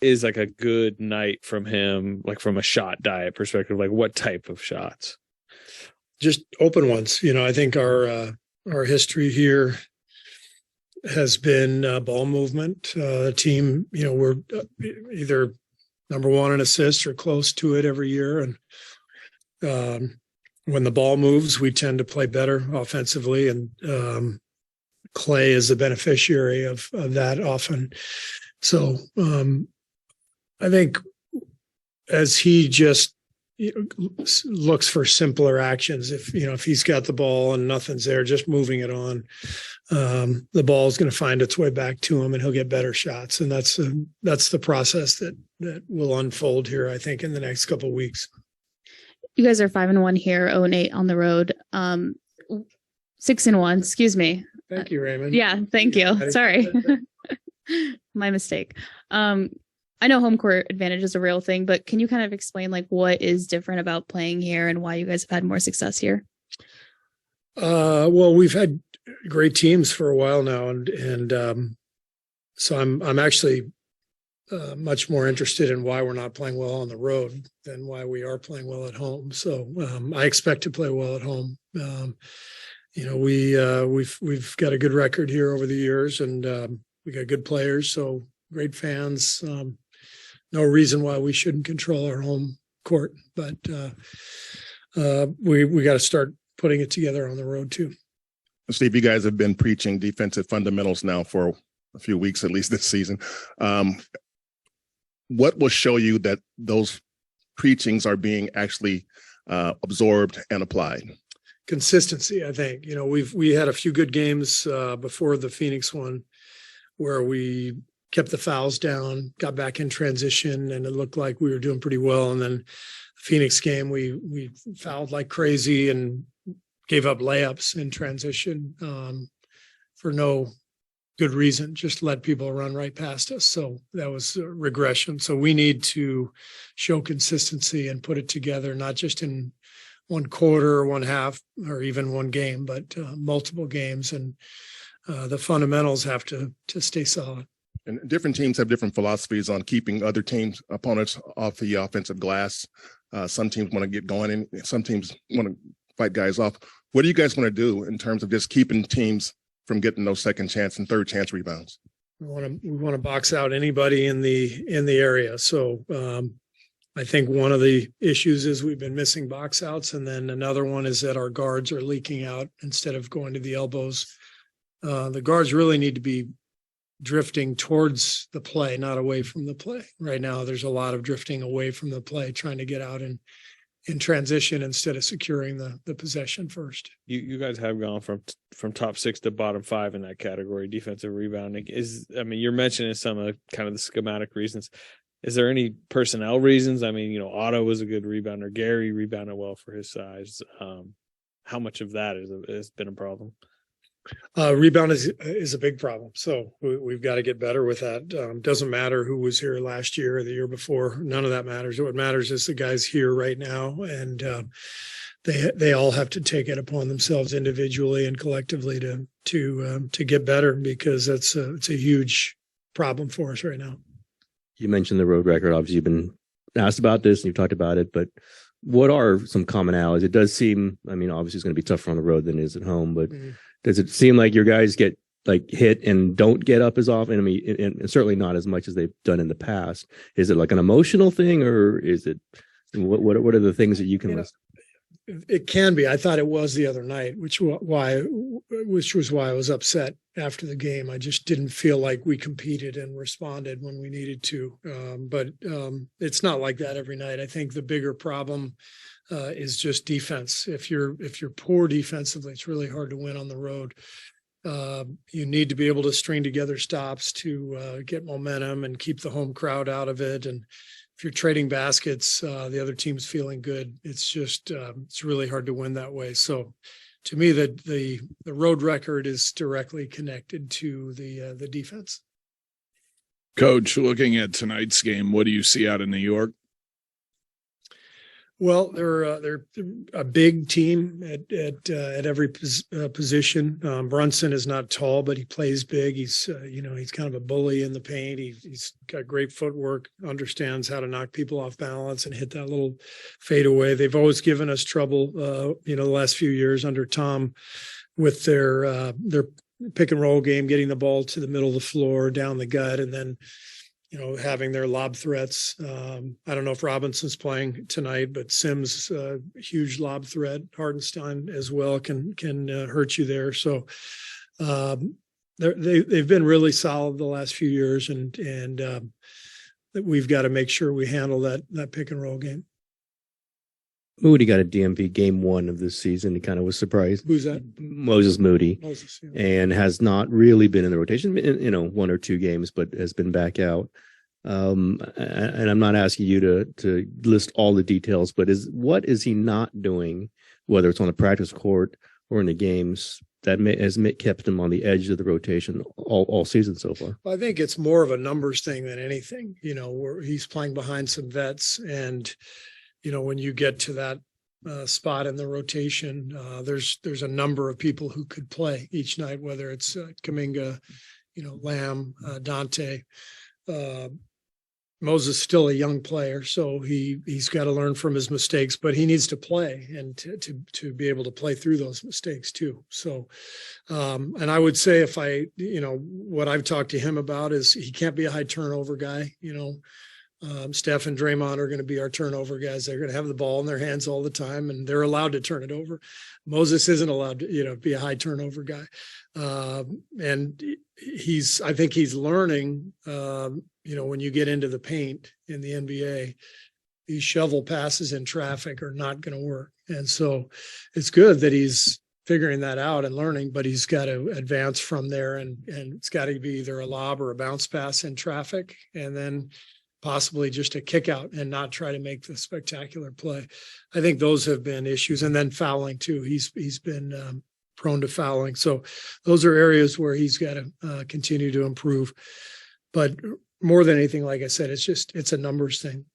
is like a good night from him, like from a shot diet perspective? Like what type of shots? Just open ones. I think our history here has been ball movement. The team, we're either number one in assists or close to it every year. And when the ball moves, we tend to play better offensively. And Clay is the beneficiary of that often. So I think as he just looks for simpler actions, if he's got the ball and nothing's there, just moving it on, the ball is going to find its way back to him and he'll get better shots. And that's the process that will unfold here, I think, in the next couple of weeks. You guys are 5-1 here, 0-8 on the road. 6-1, excuse me. Thank you, Raymond. Yeah, thank you. Sorry. My mistake. I know home court advantage is a real thing, but can you kind of explain like what is different about playing here and why you guys have had more success here? Well, we've had great teams for a while now, and so I'm actually much more interested in why we're not playing well on the road than why we are playing well at home. So I expect to play well at home. We've got a good record here over the years, and we got good players, so great fans. No reason why we shouldn't control our home court, but we got to start putting it together on the road too. Steve, you guys have been preaching defensive fundamentals now for a few weeks, at least this season. What will show you that those preachings are being actually absorbed and applied? Consistency, I think. We had a few good games before the Phoenix one where we kept the fouls down, got back in transition, and it looked like we were doing pretty well. And then the Phoenix game, we fouled like crazy and gave up layups in transition for no good reason, just let people run right past us. So that was a regression. So we need to show consistency and put it together, not just in one quarter or one half or even one game, but multiple games. And the fundamentals have to stay solid. And different teams have different philosophies on keeping other teams' opponents off the offensive glass. Some teams want to get going, and some teams want to fight guys off. What do you guys want to do in terms of just keeping teams from getting those second chance and third chance rebounds? We want to box out anybody in the area. So I think one of the issues is we've been missing box outs, and then another one is that our guards are leaking out instead of going to the elbows. The guards really need to be drifting towards the play, not away from the play. Right now, there's a lot of drifting away from the play, trying to get out in transition instead of securing the possession first. You guys have gone from top 6 to bottom 5 in that category, defensive rebounding. You're mentioning some of kind of the schematic reasons. Is there any personnel reasons? Otto was a good rebounder. Gary rebounded well for his size. How much of that has been a problem? Rebound is a big problem. So we've got to get better with that. Doesn't matter who was here last year or the year before. None of that matters. What matters is the guys here right now. And they all have to take it upon themselves individually and collectively to get better, because it's a huge problem for us right now. You mentioned the road record. Obviously, you've been asked about this and you've talked about it, but what are some commonalities? It does seem, obviously it's going to be tougher on the road than it is at home, but does it seem like your guys get like hit and don't get up as often? And certainly not as much as they've done in the past. Is it like an emotional thing, or is it what are the things that you can list? It can be. I thought it was the other night, which was why I was upset after the game. I just didn't feel like we competed and responded when we needed to. But it's not like that every night. I think the bigger problem is just defense. If you're poor defensively, it's really hard to win on the road. You need to be able to string together stops to get momentum and keep the home crowd out of it. And if you're trading baskets, the other team's feeling good. It's just it's really hard to win that way. So to me, the road record is directly connected to the defense. Coach, looking at tonight's game, what do you see out in New York? Well, they're a big team at every position. Brunson is not tall, but he plays big. He's he's kind of a bully in the paint. He's got great footwork, understands how to knock people off balance and hit that little fadeaway. They've always given us trouble, the last few years under Tom with their pick and roll game, getting the ball to the middle of the floor, down the gut, and then having their lob threats. I don't know if Robinson's playing tonight, but Sims, huge lob threat. Hardenstein as well can hurt you there. So they've been really solid the last few years, and we've got to make sure we handle that pick and roll game. Moody got a DMV game 1 of this season. He kind of was surprised. Who's that? Moses Moody. Moses, yeah. And has not really been in the rotation, 1 or 2 games, but has been back out. And I'm not asking you to list all the details, but what is he not doing, whether it's on the practice court or in the games, that has kept him on the edge of the rotation all season so far? I think it's more of a numbers thing than anything, where he's playing behind some vets, and when you get to that spot in the rotation, there's a number of people who could play each night, whether it's Kuminga, Lamb, Dante. Moses still a young player, so he's got to learn from his mistakes, but he needs to play and to be able to play through those mistakes too. So, and I would say what I've talked to him about is he can't be a high turnover guy. Steph and Draymond are going to be our turnover guys. They're going to have the ball in their hands all the time, and they're allowed to turn it over. Moses isn't allowed to, be a high turnover guy. And I think he's learning, when you get into the paint in the NBA, these shovel passes in traffic are not going to work. And so it's good that he's figuring that out and learning, but he's got to advance from there, and it's got to be either a lob or a bounce pass in traffic, and then possibly just a kick out and not try to make the spectacular play. I think those have been issues. And then fouling too. He's been prone to fouling. So those are areas where he's got to continue to improve. But more than anything, like I said, it's a numbers thing.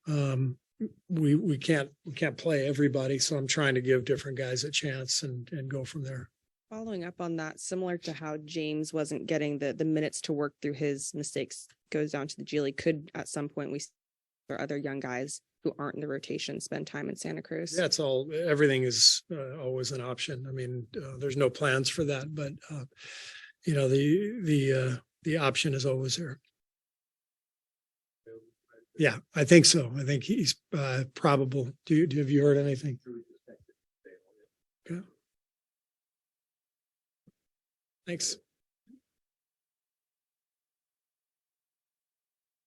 We can't play everybody. So I'm trying to give different guys a chance and go from there. Following up on that, similar to how James wasn't getting the minutes to work through his mistakes, goes down to the G League. Could at some point we see other young guys who aren't in the rotation spend time in Santa Cruz? Yeah, everything is always an option. I mean, there's no plans for that, but the option is always there. Yeah, I think so. I think he's probable. Have you heard anything? Okay. Thanks.